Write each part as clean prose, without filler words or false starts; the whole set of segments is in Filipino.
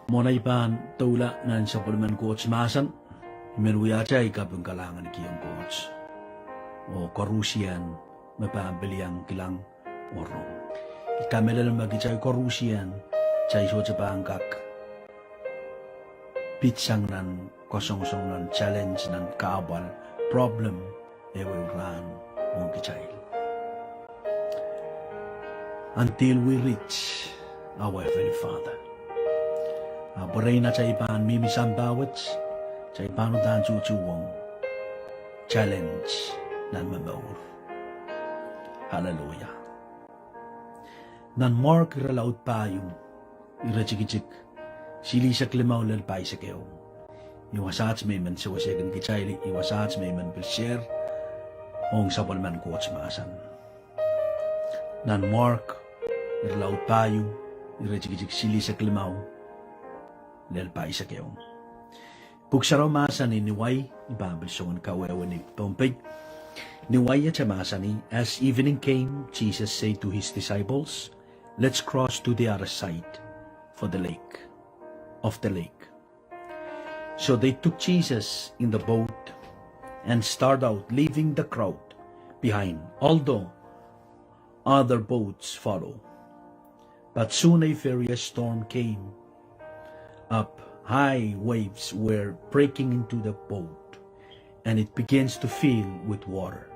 Monay pan tula nan sa pulman coach masan, menuyacha ikapung kalangan kiyong coach. O korusian, mapabiliang kilang orong. Ikamela lang magichay korusian, chay so pangkak. Pitsang nan, kosong-song nan, challenge nan, kabal, problem, will run, mong kichay. Until we reach our Heavenly Father. Boray na chay pan mimisang bawat, chay pano dan chuchuwong, challenge nan mamaur. Hallelujah. Nan mark ralaut payong, irachikicik, sili sa klimaw lalpay sa kayo. Iwasats may man sa wasagan kichayli, iwasats may man share, ong sapalman coach masan. Nan mark ralaut payong, irachikicik, sili sa klimaw, lalpay sa kayo. Pugsaraw masan ni Niway, ibabalsongan kawewan ni Pompey. Niway at masani, as evening came, Jesus said to his disciples, let's cross to the other side of the lake. So they took Jesus in the boat and started out, leaving the crowd behind, although other boats followed. But soon a furious storm came up. High waves were breaking into the boat, and it begins to fill with water.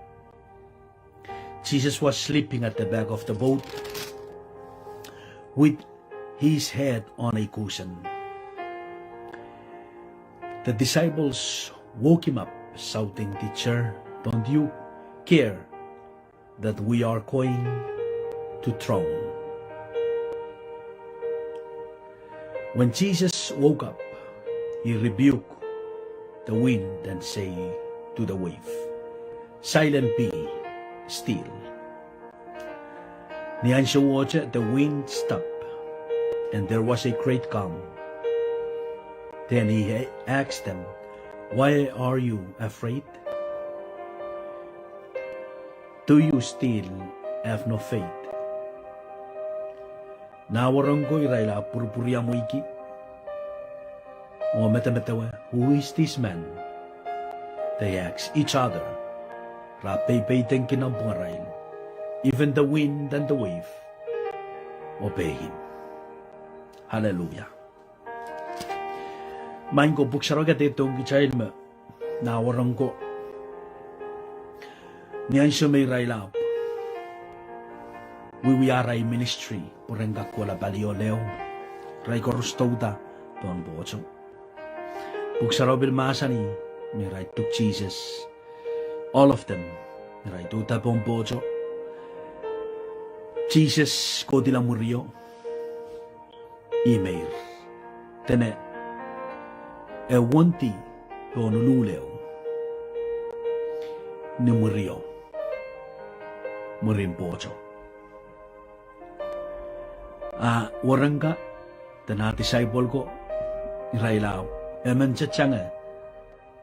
Jesus was sleeping at the back of the boat with his head on a cushion. The disciples woke him up, shouting, "Teacher, don't you care that we are going to drown?" When Jesus woke up, he rebuked the wind and said to the wave, "Silent be still." Niyan siya watcha, the wind stopped, and there was a great calm. Then he asked them, "Why are you afraid? Do you still have no faith?" Nawarang ko irayla purpurya mo iki. O mata-matawa, who is this man? They asked each other. Rapay-payteng kinampungarayl. Even the wind and the wave obey him. Hallelujah. Main ko buksaragat itong kichayl mo. Nawarang ko. Niyan siya may raylap. Wiwiaray ministry, purenggak wala balioleo, ray korustauda, don bocho. Buksarobil masani, miray tuk Jesus. All of them, miray tuta pong bocho. Jesus ko dila murio. Email. Tene, wanti don luleo. Ni murio. Murin bocho. Warangka, na disciple ko, irailaw, eman chachanga,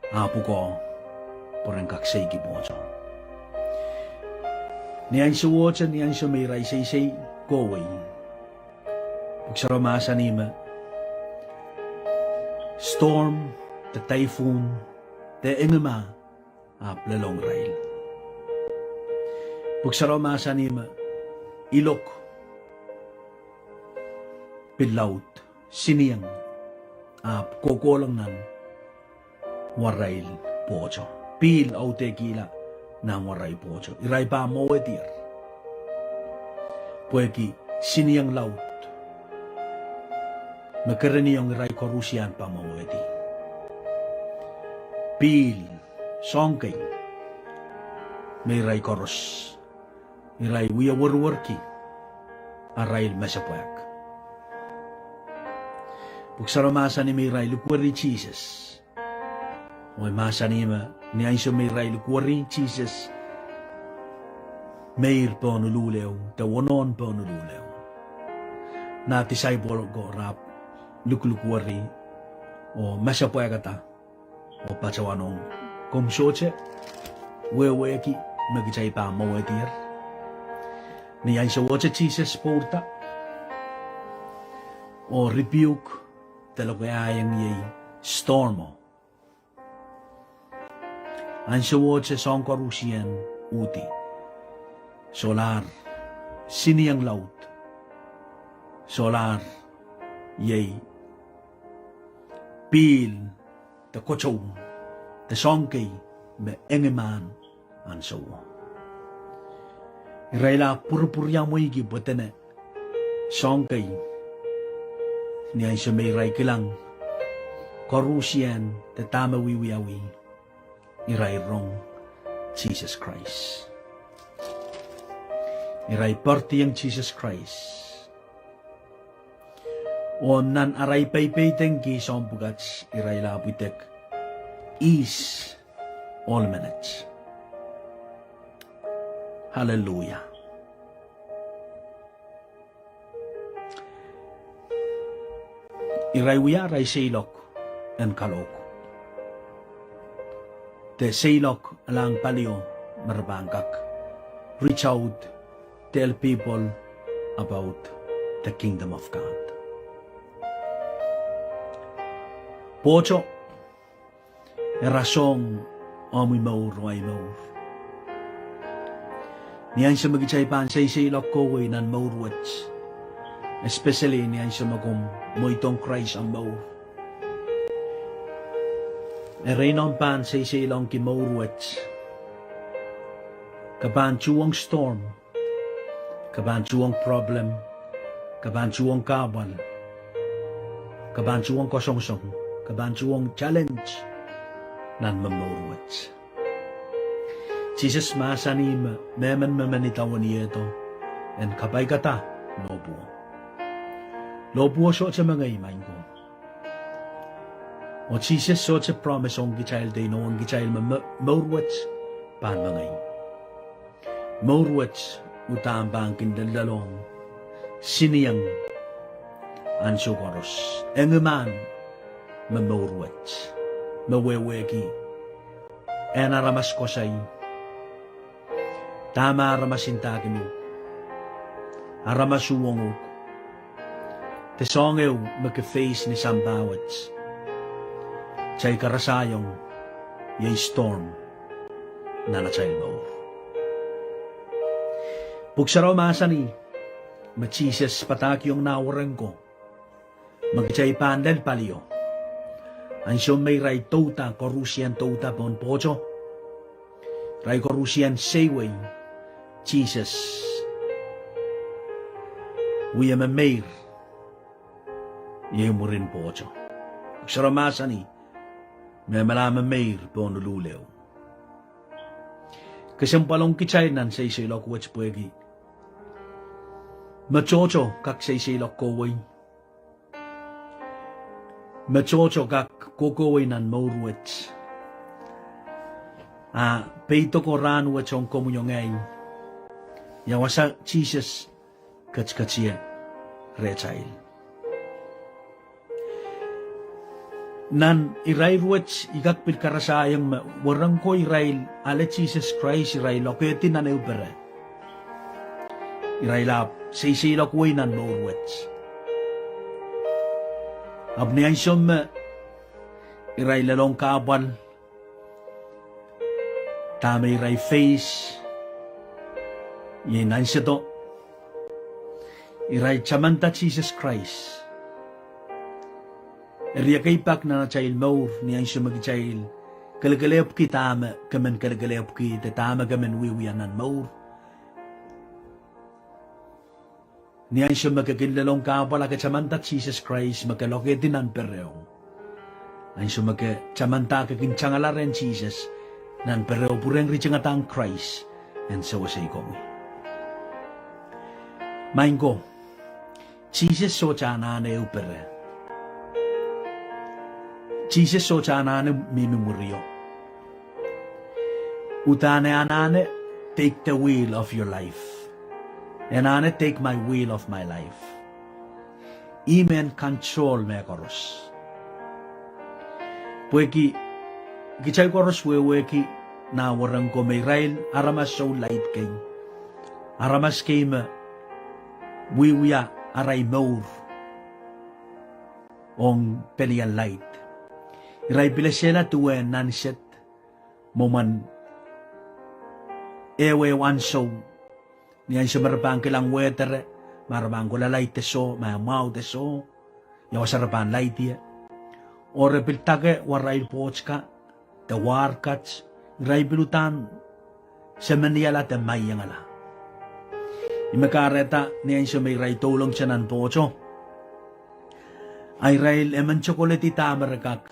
apo ko, porang kaksegi mo siya. Niyan siya watcha, niyan siya may say, go away. Pagsaramasa nima, storm, the typhoon, the ingama, lalong rail. Pagsaramasa nima, ilok, pilaut, siniyang, kokolang nan, warail pocho. Pil au tequila na waray pocho. Iray pa mo etir. Pueki, siniyang laut. Magkaraniyang iray korusian pa mo eti. Pil, songkay, may iray koros. Iray wiyawarwarki, arail masapuak. Pagsaramasa ni Miray lukwari Jesus. May masa ni ay siya Miray lukwari Jesus. Mayr po nululew, tawanon po nululew. Natisay po ko rap luklukwari o masapoy kata o pachawanong kumsoche weweki magichay pa mawetir. Niyan siya wacha Jesus porta o rebuke talokayang yay stormo. Ang siwod sa songkorusian uti. Solar, siniyang laut. Solar, yay. Pil, ta kochong, ta songkay, me engeman ang sawo. Iraila purpuryang mo igi botene. Songkay, niya siya may ray kilang. Korusian, ta tama wiwiawi. Iray rong Jesus Christ. Iray party ang Jesus Christ. O nan aray paypayteng ki sompugats iray labutek is all minutes. Hallelujah. Iray wiya ray saylok and kalok. Te saylok alang palio marbangkak. Reach out, tell people about the kingdom of God. Pocho, rasong amoy maur ay maur. Niyan siya magichay pan sa isilok ko nan maurwats. Especially niyan siya magum moitong Christ ang maur. Erenon pan sa isilong ki maurwats. Kabanchuang storm, kabanchuang problem, kabanchuang kabal, kabanchuang kosongsong, kabanchuang challenge, nan mamurwats. Jesus masani memen memenitawan ito, en kapay kata, lobuo. Lobuo so sa mga imain ko. O Jesus so sa promise ong gichail day noong gichail mamurwats, pan mga Maurwats utambang kindalalong siniyang ansukoros. Engeman mamurwats maweweki enaramas ko say tama aramasinta mo aramasuwong tesongew magka-face ni sambawats chay karasayong yay storm na nachayl maur. Pugsaraw masa ni, machises patak yung nawaran ko. Magchay pandel palio. Ansyon may ray tota, korusian tota pon pocho. Ray korusian sayway, Jesus. Uya mamayr. Iyan mo rin pocho. Pugsaraw masa ni, may malaman mayr pon lululew. Kasampalong kichay nan sa isilok wach puwegi. Machocho kak sa isilok koway. Machocho kak kokoway nan maurwets. Peito ko ranwets ang komunyong ay. Yawasa Jesus katskatsiya rechail. Nan irairwets ikak pilkarasayang warang ko irail ale Jesus Christ irail loketin na neupere. Irailap sa isilok way nan maurwets. Abniyan siyom irailalong kabal. Tama iray face. Yinan siya to. Iray chamanta Jesus Christ. Iriya kay pak na nachayil maur niyan siya magichayil. Kalagalayap ki tama kaman kalagalayap ki tama kaman wiwiyanan maur. Niyan siya magkakinlalong kapal agad Jesus Christ magkaloketin ang pereo. Niyan siya magkachamanta kakinchangalaran Jesus nan pereo pureng richangatang Christ and so was ay komi. Main ko, Jesus so chana na upere. Jesus so chana na mimimuryo. Utane anane, take the wheel of your life. And ane take my wheel of my life. Imen control me koros. Pueki gichay koros weweki na warang ko may rail aramas so light kay. Aramas kay ma wiwiya aray maur. ong pelian light. Iray bilasela tuwe nanset moman ewe wanso niyan sa marabang kilang wetere marabang ko lalay teso mau teso yawa sarapan light ya ore piltage waray pochka the warkats iray bilutan sa maniyala te mayangala imakareta niyan sa may ray tulong siya nan pocho ay ray eman chocolate tamaragak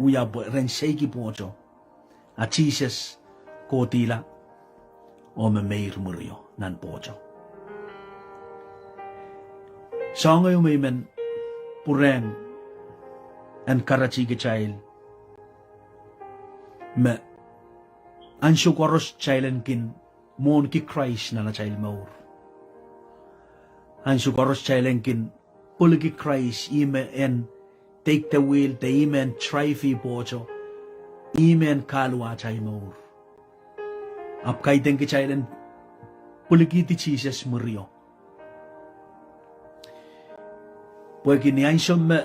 uya ren seiki pocho a Jesus kotila o meir murio nan pocho. Sanga yung may men pureng and karachi child me ansyo koros child kin mon ki Christ na child maur. Ansyo koros child kin puli ki Christ ime en take the wheel te ime en try fi pocho ime en kalwa chay maur. Ap kaiten ki child en puli ki ti Jesus murio. Porque ni ansyo me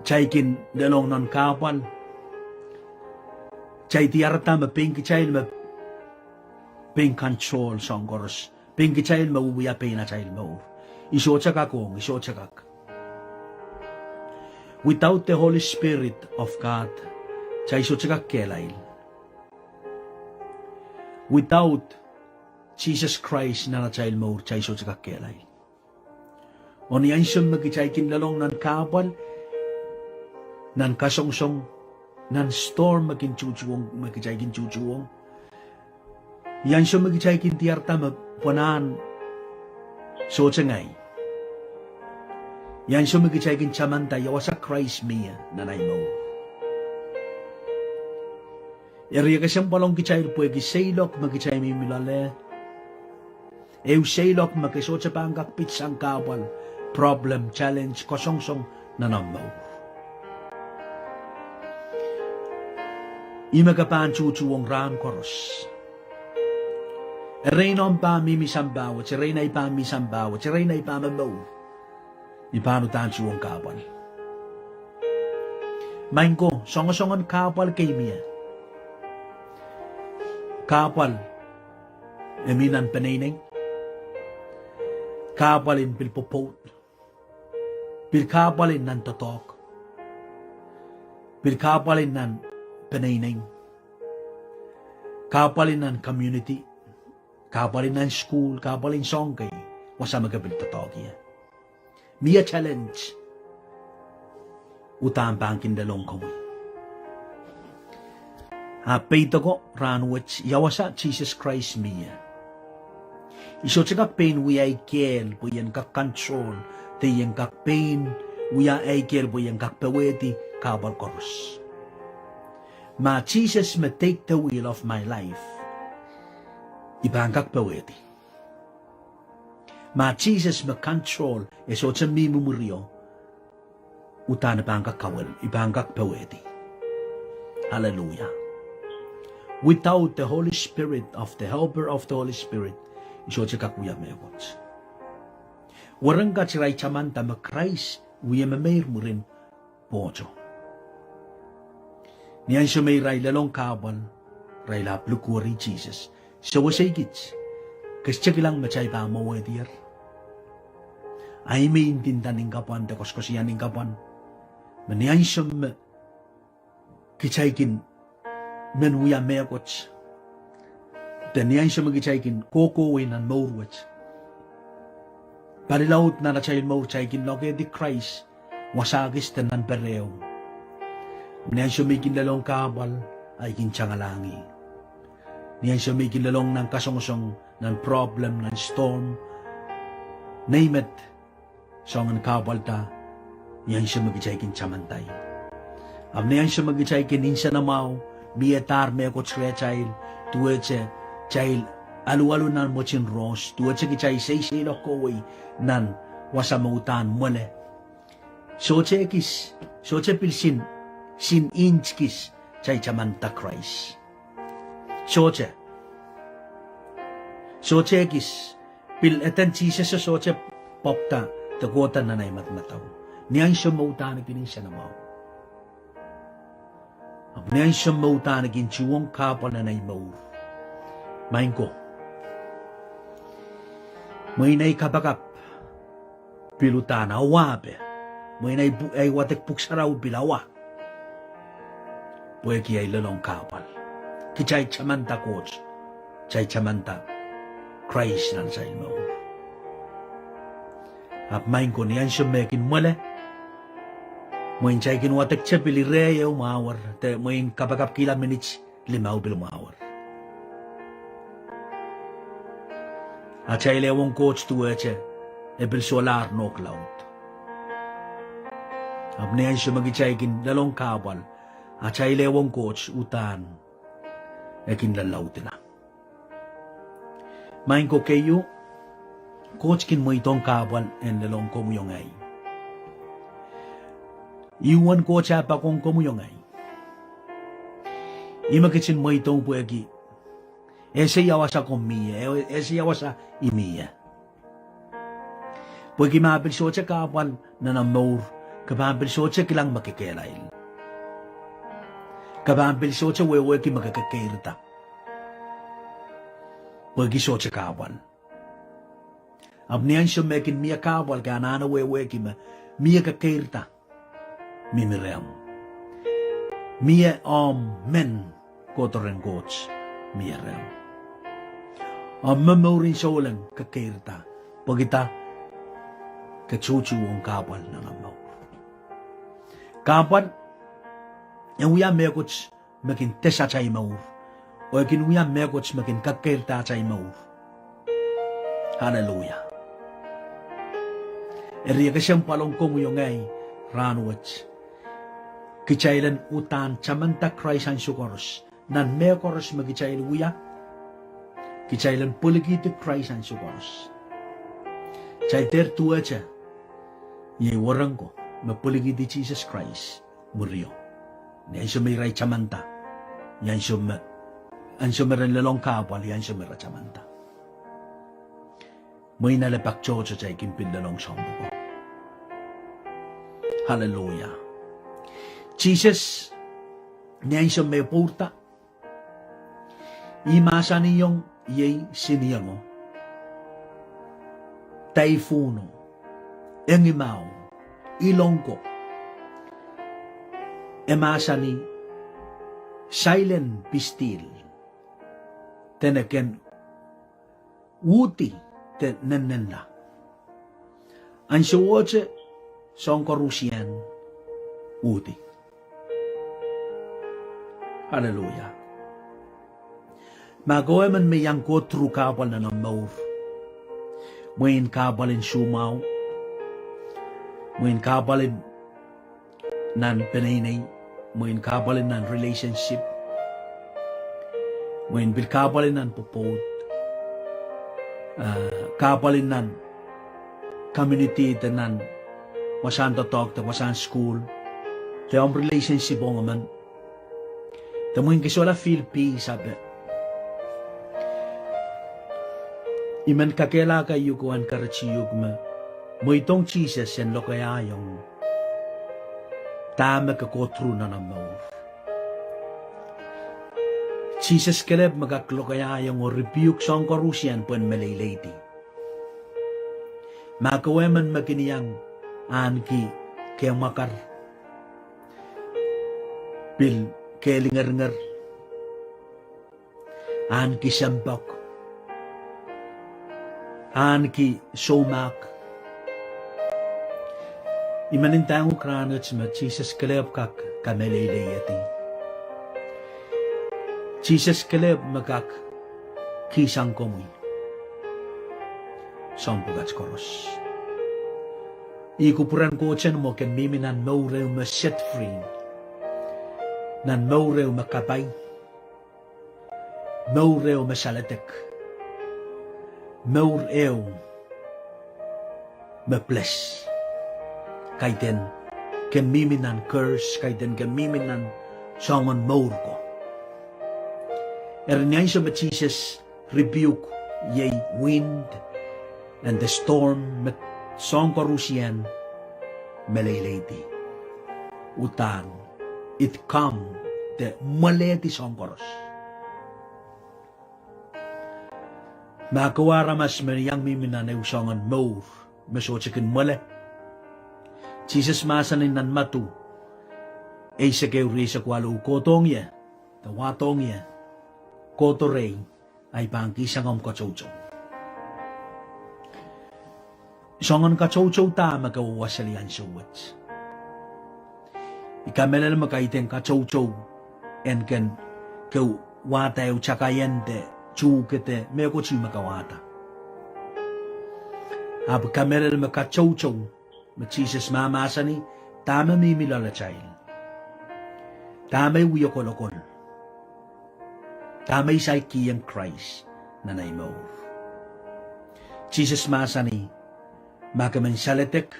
chay kin dalong non kapal chay tiarta me pink child me pink control song koros pink child me uya pena child maur. Iso chakak. Without the Holy Spirit of God, chay iso chakak kelail. Without Jesus Christ na child maur, chay iso chakak kelail. O niyan siya magichay kinlalong nan kapal, nan kasongsong, nan storm maginchuchuong, magichay kinchuchuong. Yan siya magichay kintiarta mapunan, so changay. Yan siya magichay kinchamantay, yawa sa Christ miya, nanay mo. Iriya kasyang palong kichay po, gisaylok magichay mi milale. Ew saylok makisot sa pangkakpit sang kapal, problem, challenge, kosongsong nanamaw. Imagapan chuchuong ran koros. Ereinon pa mimisambawa, sirenay pa misambawa, sirenay pa mamaw. Ipano tan chuong kapal. Main ko, songo-songon kapal kay miya. Kapal, eminan panayning. Kapalin pilpopot. Pilkapalin nan totok. Pilkapalin nan panayning. Kapalin nan community. Kapalin nan school. Kapalin songkay. Wasa magapil totok iya. Mia challenge. Utang pangkin dalong komoy. Peito ko ranwich yawasa Jesus Christ miya. Iso tsaka pain we ay kel po yan kak control te yan kak pain we ay kel po yan kak paweti kabal koros. Ma Jesus may take the wheel of my life. Ibang kak paweti. Ma Jesus may control iso tsa mi mumuryo utana bang kak kawal ibang kak paweti. Hallelujah. Without the Holy Spirit of the helper of the Holy Spirit, iso tsaka kuya mewot. Warang ka tsiray chamanta ma Christ, uya mamayr mo rin pocho. Niyan siya may ray lalong kabal, ray laplukuri Jesus. So wasay gits, kasi lang machay pa mawadir. Ay may intindan ng kapan, takos ko siya ng kapan. Maniyan siya kichaykin, menuya mekots. Taniyan siya magichaykin, kokowin ang maurwats. Palilaut na chayin maur chaykin loke di Christ, wasagis tanan pereo. Niyan siya may kinlalong kabal, ay kinchangalangi. Niyan siya may kinlalong ng kasongsong, ng problem, ng storm. Name it, song ang kabal ta, niyan siya magichaykin chamantay. Niyan siya magichaykin insa na mau, miyetar meko tsre child, tuweche, child, alu-alu nan mochin ros, tuweche ki chay say lokoway, nan wasamautan mole. Soche kis, soche pilsin, sin inch kis, chay chamanta Christ. Soche kis, pil etan Jesus sa soche popta, tagotan nanay matmataw. Niyan siya mautanagin siya na mau. Niyan siya mautanagin chiwong kapal na naimaur. Main ko. May naikabakap. Pilutana wape. May ay watek puksaraw bilawa. Pueki ay lalong kapal. Kichay chamanta coach. Chay chamanta. Christ nan sa ilmo. Ap main ko niyan siya mekin mole. Moin chay kinwatek siya piliraya umawar. Te moin kabakap kila minutes 5 umawar. At chay lewong coach tuwa siya. Ebil solar no cloud. Ap niyan siya magichay kin lalong kapal. At chay lewong coach utan. Ekin lalaw tina. Main ko kayo. Coach kin mo itong kapal en lalong kumuyongay. Iwan coach apa kong kumuyongay. Imakitsin mo itong puegi. Ese yawasa komiya. Ese yawasa imiya. Puegi mapil siya sa kapal na namor. Kapapil siya sa kilang makikelail. Kapapil siya sa wewe ki makakakairta. Puegi siya sa kapal. Abniyan siya mekin miya kapal ka nana wewe ki miya kakairta. Mimiream. Miya men kotoren coach. Miya ream. Mamorin siya ulang kakairta. Pagita kachuchu ang kapal ng amaw. Kapal yung uya mekots makin tesa chay maur. O yakin uya mekots makin kakairta chay maur. Hallelujah. Eriya kasyang palong kumuyongay ranwats. Kichailan utan chamanta Christ ang sukoros. Nan mekoros magichayl uya. Kichailan puligiti Christ ang sukoros. Chay tertua cha. Ye warang ko. Mapuligiti Jesus Christ. Muriyo. Yan siya may ray chamanta. Yan siya meron lalong kapal. Yan siya meron chamanta. May nalapak chocho chay kimpin lalong sombo ko. Hallelujah. Jesus, niyan siya may porta. Imasa niyong yay siniyang mo. Taifuno, engimaw, ilongko. Emasa ni silent pistil. Teneken wuti te nenenla. Ang siwoche songkorusian wuti. Hallelujah. Magawa man may yang ko true kapal na ng maur. Ngayon kabalin sumaw. Ngayon kabalin nan penainay. Ngayon kabalin nan relationship. Ngayon bil kabalin nan pupod. Kabalin nan community nan wasan to talk to wasan school. Kaya ang relationship o ngaman. Tamuin kasi wala feel peace sabi. Iman kakela kayo kuhan karachiyog ma. Mo itong Jesus yan lo kaya yung tama kakotro na namaw. Jesus kalab magaklo kaya yung rebuke sa ang karusyan po ang malaylady. Makaweman makiniyang anki kaya makar. Bil kelingar-ngar. Anki sambak. Anki somak. Imanintang ukranot ma Jesus kalab kak kamelaylati. Jesus kalab magak kisang komoy. Sampugats koros. Ikupuran ko dyan mo kan miminan maurew ma set free. Nan maurew makabay. Maurew masalatek. Maurew mables. Kaiten kemiminan curse, kaiten kemiminan songon maur ko. Ernyan siya ma Jesus rebuke yay wind and the storm met song ko rusyan melaylati. Utan, it come te maleti songkoros. Makawara mas meriyang mimina na usangan maur, masotsikin male. Jesus masanin nan matu, ay sa kayo risa kwalo kotong ya, tawatong ya, koto rey, ay pangkisang om kachocho. Songan kachocho ta makawasalian suwats. Ikamela makaiteng kachocho, en ken kau watayo chakayente, chukete, meko chi makawata. Ap kamela makachocho, Jesus mamasani, tama mimilala chayil. Tamay wiyokolokol. Tamay say kiyang Christ na naimaw. Jesus masani, makaman saletek,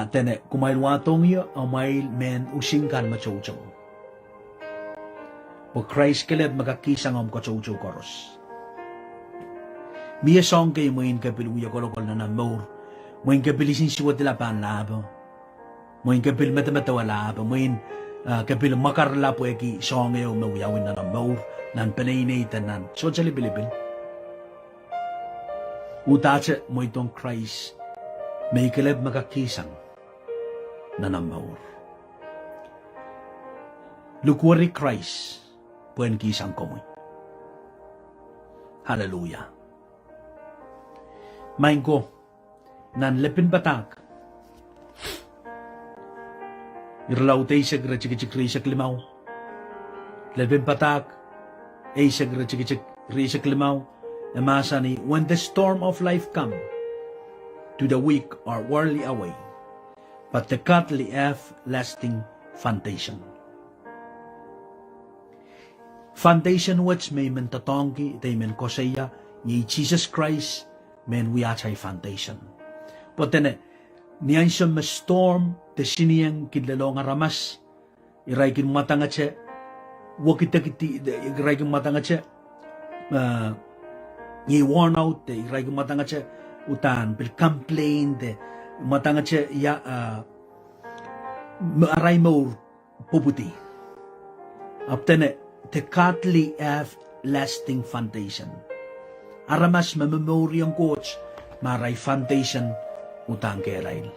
tene kumail watong yo, amail men usingkan machocho. O Christ kilid makakisang om kachocho koros. Miya song kayo mo in kapil wiyokolokol na namor, mo in kapil isin siwat nila panlabo, mo in kapil matamatawa labo, mo in kapil makarla po eki song ngayon mawiyawin na namor, nan panainitan nan, so chalibilibil. Utache mo itong Christ, may kilid makakisang na namor. Lukwari Christ, puen kisang komoy. Hallelujah. Main ko, nan lepin batak. Irlaw tay sa grachikikri sa klimaw. Lepin batak, ay sa grachikikri sa klimaw. Emasani, when the storm of life come, to the weak are worldly away, but the godly have lasting foundation. Foundation which may mentatongki, they men kosaya, ye Jesus Christ, men we achay foundation. But then, niyan siya storm, te siniyang kidlalong aramas, iray kin matanga che, wakita-kiti, iray kin matanga che, ye worn out, iray kin matanga che, utan, bil complain, matanga che, ya, aray mo, puputi. Aptene, the godly have lasting foundation. Aramas mamemori ang coach, maray foundation utang kerail.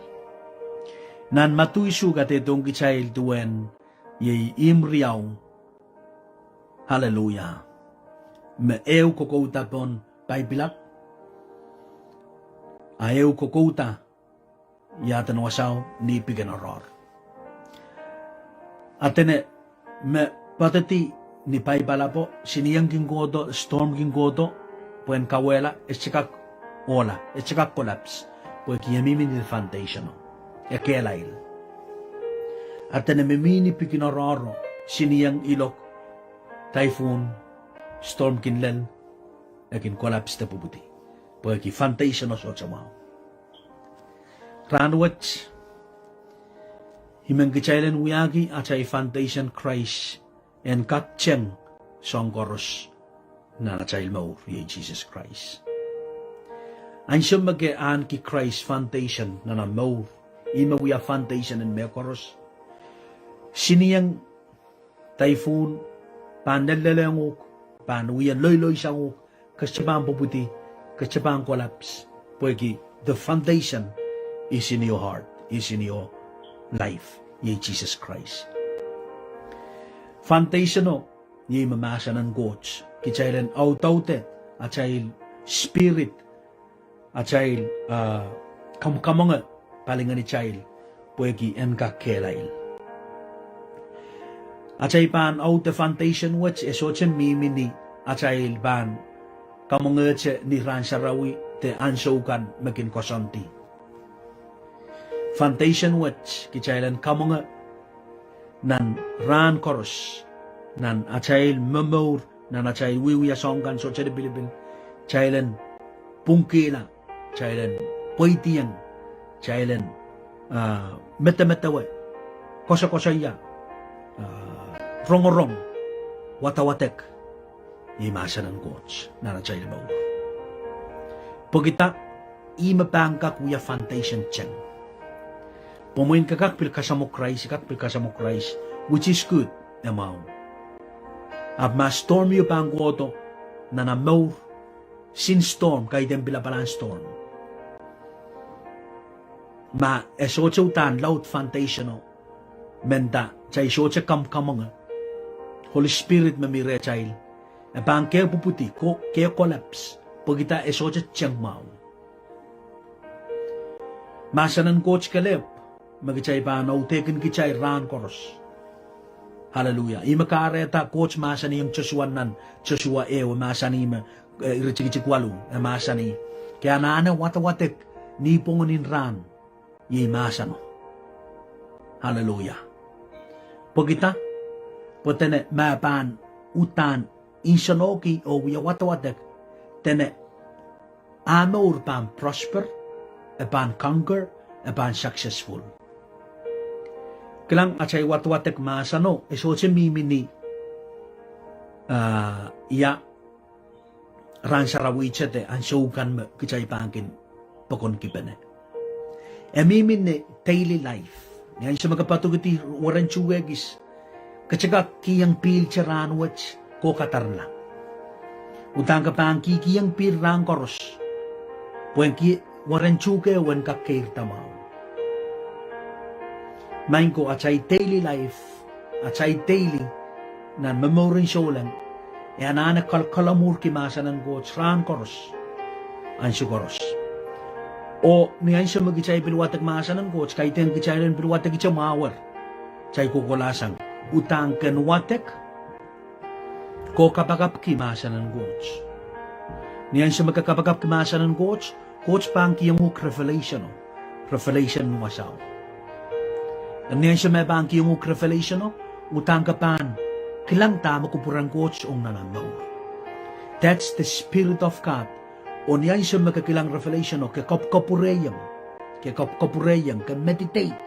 Nan matui sugat itong kichail tuen, ye imriaw, hallelujah, meew kokouta pon paibilak, ayaw kokouta, yatan wasaw ni piganaror. Atene, me patati, ni paibala po, siniyang gingodo, storm gingodo, puen kawela, eschikak ola, eschikak collapse, puen kiyamimin ni foundation, ekelail. At namimini pikinararo, siniyang ilok, typhoon, storm kinlel, ekin collapse na puputi, puen ki foundation o so chamao. Ranwach, himang kichailen uyagi, at ay foundation Christ, en katcheng songkoros na nachail maur ye Jesus Christ. Ang siya mag-aan ki Christ foundation na maur, imawiya foundation en mekoros. Siniyang typhoon, pandalalangok, panuyan loy-loy siyangok, kasyabang puputi, kasyabang collapse. Pwede, the foundation is in your heart, is in your life, ye Jesus Christ. Foundation no, ni mamasa ng coach, kichailen autaute, achail spirit, achail kamkamanga, palingan ni chail, puwegi enka kelail. Achay pan aute foundation which esochen mimini, achail ban, kamangache ni ransarawi, te ansaukan magin kosanti. Foundation which, kichailen kamanga, nan ran koros, nan achail memor, nan achail wiwiya songkan so chade bilibil, chailen pungkila, chailen poitian, chailen meta-metawe, kosa-kosaya, rongorong, watawatek, imasa ng coach, nan achail maur. Pagita, imapangka kuya foundation chen, Pomoin kakak pil kasamukrais, which is good, emaw. Ab ma storm yu pang goto, na namaw, sin storm, kay den bilabalan storm. Ma esoche utan laut fantasiono, menta, chay soche kamkamanga, Holy Spirit mamire chayil, e pang kaya puputi, kaya collapse, pagita esoche tiyang mau. Masanan coach kalep, magichay pa nautaken kichay ran koros. Hallelujah. Ima kareta coach masani yung Joshua ewa masani ma irichikikwalu masani. Kaya naana watawatek ni pongonin ran yi masano. Hallelujah. Pagita potene mapan utan insanoki o wiya watawatek tene amor pan prosper epan conquer epan successful. Kelang acay watwatek masano esoche mimini iya ran sarawichete an showkan me kichay pangkin pokon kipene. Mimini daily life. Yan siya magkapatuguti waran chuwegis. Katsaka kiyang pil charan wach ko katarla. Utang ka pang kiyang pil rang koros. Puen ki waran chuke wen kakir tamaw. Main ko acay daily life, acay daily na memorin sholan, e anana kalkalamur kimasa ng goch ran koros, ansyo koros. O niyan siya magichay pilwatag masa ng goch, kahit yung gichay rin pilwatag itya mawar, chay kukulasang utang kanwatek, ko kapagap kimasa ng goch. Niyan siya magkakapagap kimasa ng goch pang kiyamuk revelation, revelation mo masaw. Niyan siya may bangki yung revelation, utang kapan, kilang tama kupurang coach ong nananaw. That's the Spirit of God. O niyan siya magkakilang revelation, kakapkapureyang, ka-meditate.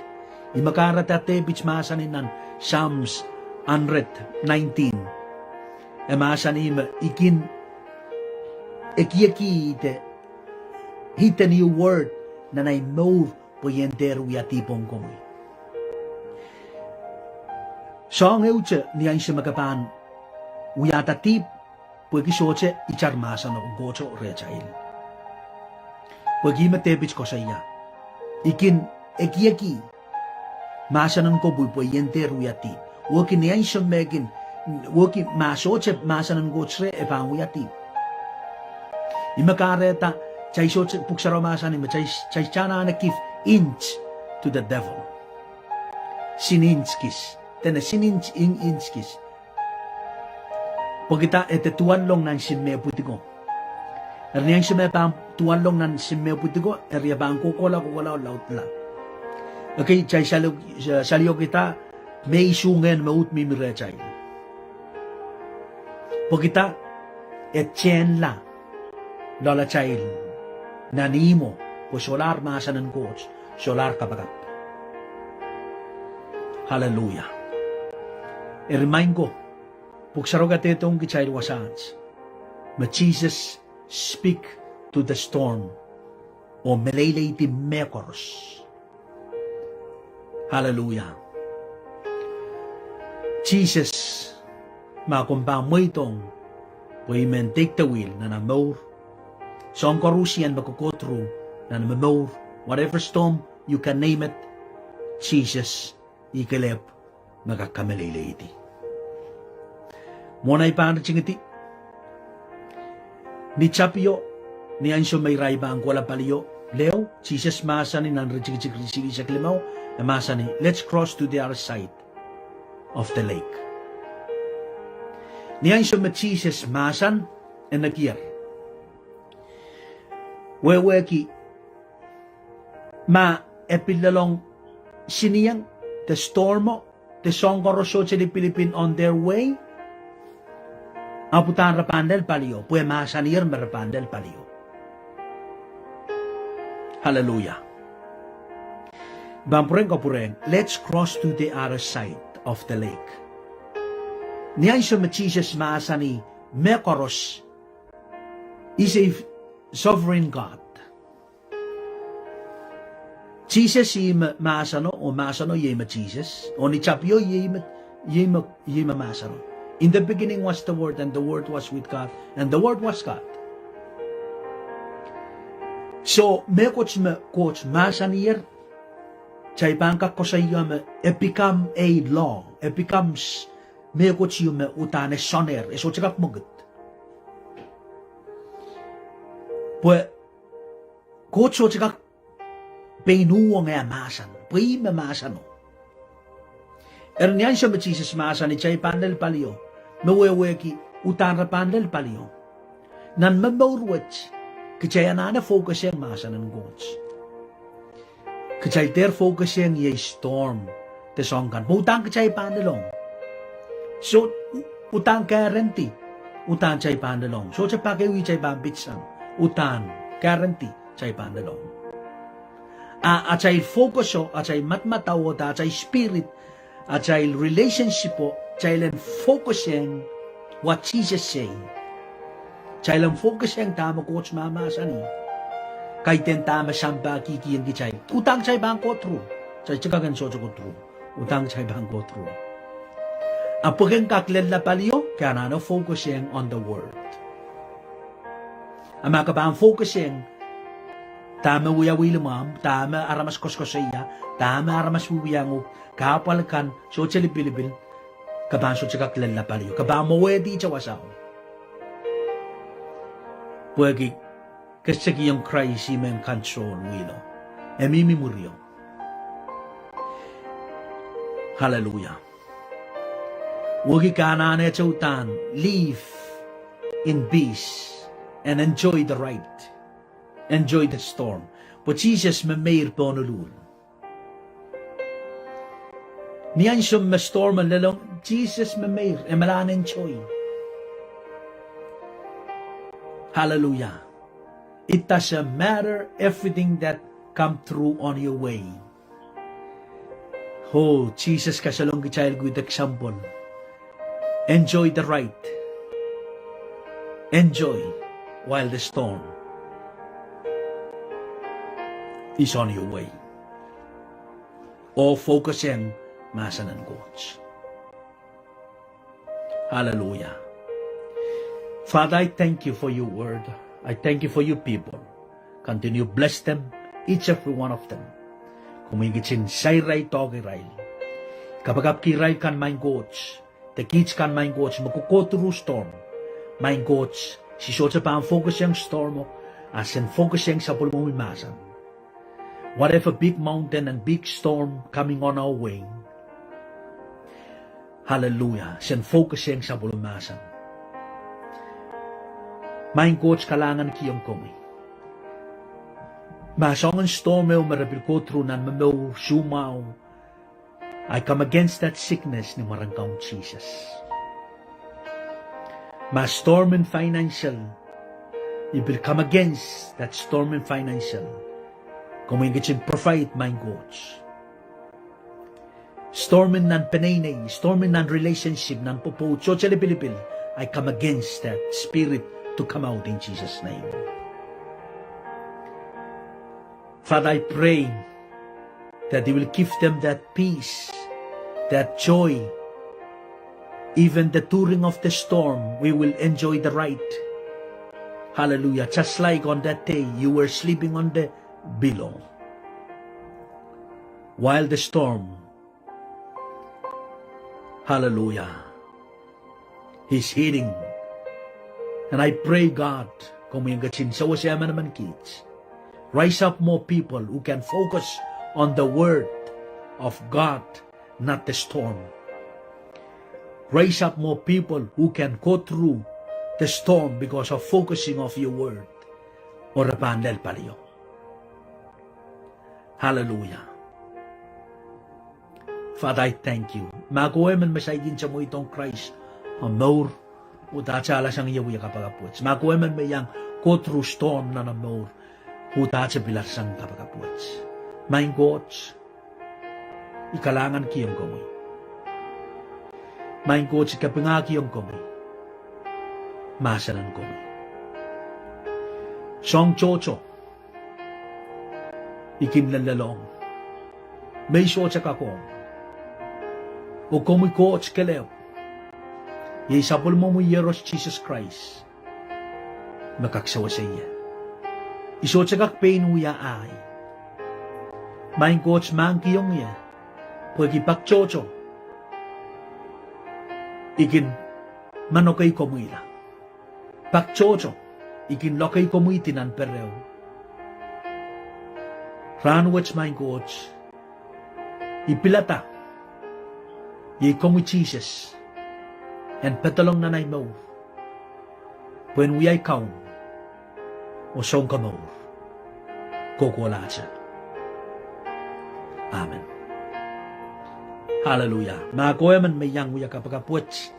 Imakaratate bich masanin ng Psalms 119. Masanin ikin, ekiyakite, hit a new word na naimove po yentero yatipong komoy. So ang euche niyan siya magapan uyata tip pwegi soche icharmasa no gocho rechail. Pwegi matebich ko sa iya. Ikin ekiyaki masa ng ko buy yente ruyati. Waki niyan siya megin waki masoche masa ng gochre e pang uyati. Imakareta chay soche puksaro masa ni chay chana na kif inch to the devil. Sininskis. Tena inskis. Pagkita ete tuwanlong ng simme putigo.Erniyang simme pa tuwanlong ng simme putigo, eriya ba ang kukola laut la. Okay, chay salyo kita, may isungen maut mimire chay. Pagkita etchen la, lola chay, nanimo, po solar masa ng coach, solar kapagap. Hallelujah. I-remind ko, pagsarogat itong gichay wasans, ma Jesus speak to the storm, o melaylay ti mekoros. Hallelujah. Jesus, makumpang mo itong, women take the wheel na namor, so ang karusian magkukotro na namor, whatever storm, you can name it, Jesus, ikalep, magkakamalaylay iti. Muna ipaano chingiti. Ni Chapio, ni Ansyo may raiba ang kuala paliyo. Leo, Jesus masa ni nanrechikicikrisili sa klimaw, na masa ni, let's cross to the other side of the lake. Ni Ansyo met Jesus masan, en nagkiyar. Weweki, ma epilalong siniyang, the stormo, the songkoroso sa Pilipin on their way, aputan rapandel paliyo, puwe masanir marapandel paliyo. Hallelujah. Bampureng, let's cross to the other side of the lake. Niyan siya Jesus maasani, Mekoros is a sovereign God. Jesus yima masano o masano yima Jesus. O ni chapyo yima masano. In the beginning was the Word, and the Word was with God, and the Word was God. So, me coach masanir, chay bangka ko sa iyo it become a law. It becomes me coach yung utane soner. So, chakak mugut. Pues, coach so chakak peinuwa nga masan. Pui mamasano. Niyan siya Jesus masan ni chay pandel palio. Maweweki utan pandel palio. Nan mabawrwach. Kacay na focus yung masan ng gods. Kacay der focus yung storm. Te songkan. Utang kacay pandalong. So, utang guarantee. Utang chay pandalong. So, sa pakiwi chay bambitsang. Utang guarantee chay pandalong. Achay focus o, achay matmataw, achay spirit, achay relationship o, chay lang focus yung what Jesus saying. Chay lang focus yung tama coach mamasan ni. Kahit yung tama siyamba kikiyan ki chay. Utang chay bang ko true. Chay chikagan so ko true. Utang chay bang ko true. Ang pagkang kaklel na paliyo, kaya na focus yung on the word. Ang mga kabang focus yung tama uyawi lumam, tama aramas koskosaya, tama aramas uyango, kapalkan, so chalibilibil, kabang so chikaklel na paliyo. Kabang mawedi chawasaw. Pwede kasi yung Christ men control wilo. Emimi muriyo. Hallelujah. Wagi ka na chautan, live in peace and enjoy the ride. Enjoy the storm. But Jesus mamayr po nulul. Niyan siya storm ang lalong, Jesus mamayr, malan enjoy. Hallelujah. It doesn't matter everything that come through on your way. Oh, Jesus kasalong child with example. Enjoy the ride. Enjoy while the storm is on your way. O focus yan masa ng coach. Hallelujah. Father, I thank you for your word. I thank you for your people. Continue bless them, each every one of them. Kumigitsin sayray togiray. Kapag kiray kan my coach, the kids kan my coach, magkukoturu storm. My coach, si Socha pa ang focus yung storm mo, as in focus yung sa pulmong imasan. Whatever big mountain and big storm coming on our way, hallelujah, sin focus yung sa pulmong imasan. My coach kalangan kiyong kumi. Masongan storm mo marapil ko through nan mamaw sumaw. I come against that sickness ni marangkang Jesus. Ma storm in financial. You will come against that storm in financial. Kung may gitsin provide my coach. Storm in nan panay, storm in nan relationship, nan pupo, social pilipil. I come against that spirit to come out in Jesus' name. Father, I pray that you will give them that peace, that joy. Even the touring of the storm, we will enjoy the ride. Hallelujah. Just like on that day, you were sleeping on the billow. While the storm, hallelujah, is hitting. And I pray, God, kung may gatsin sa wasyaman naman kids, rise up more people who can focus on the word of God, not the storm. Raise up more people who can go through the storm because of focusing of your word. O rapandel paliyo. Hallelujah. Father, I thank you. Makuha man masayagin sa mo itong Christ. Amor. Utatsa siyang iyawi kapagaputs. Makuha man mayang go through storm na namor. Utatsa bilar siyang kapagaputs. My God, ikalangan kiyong kami. My God, ikapangakiyong kami. Masalan kami. Siyang chocho. Ikinlalong. May siya ka ko. O komoy coach keleo. Yay sapul mo mo yeros Jesus Christ. Makaksawa sa iya. Iso tsakak pain uya ay. Main coach man kiyong ya. Pwede pakchocho. Ikin manokay komuila. Pakchocho. Ikin lokay komuitinan pereo. Ranwach main coach. Ipilata. Yay komu Jesus. And petalong nanay mo. When we ay kaun. O song ka mo. Kukuwala siya. Amen. Hallelujah. Mga kuya man may yang uya kapagapwet.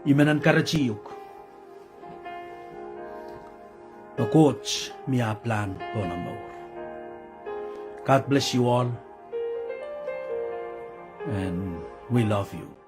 Imanan karachiyok. No coach, miya plan ko na mo. God bless you all. And we love you.